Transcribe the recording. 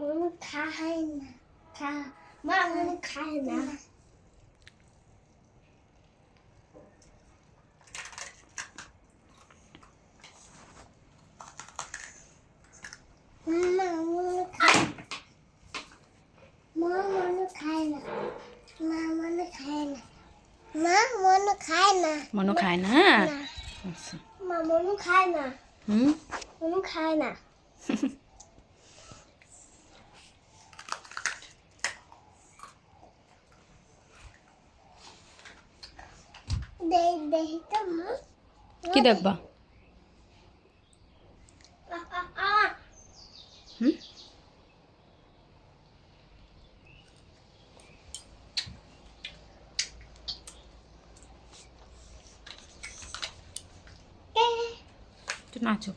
মনু খায় না মা মনু খায় না মা মনু খায় মা মনু খায় না মা মনু খায় না মা মনু খায় না মনু খায় না না আচ্ছা মা মনু খায় না হুম মনু খায় না দেখি তো মা কি দেখবা হুম একটু নাচো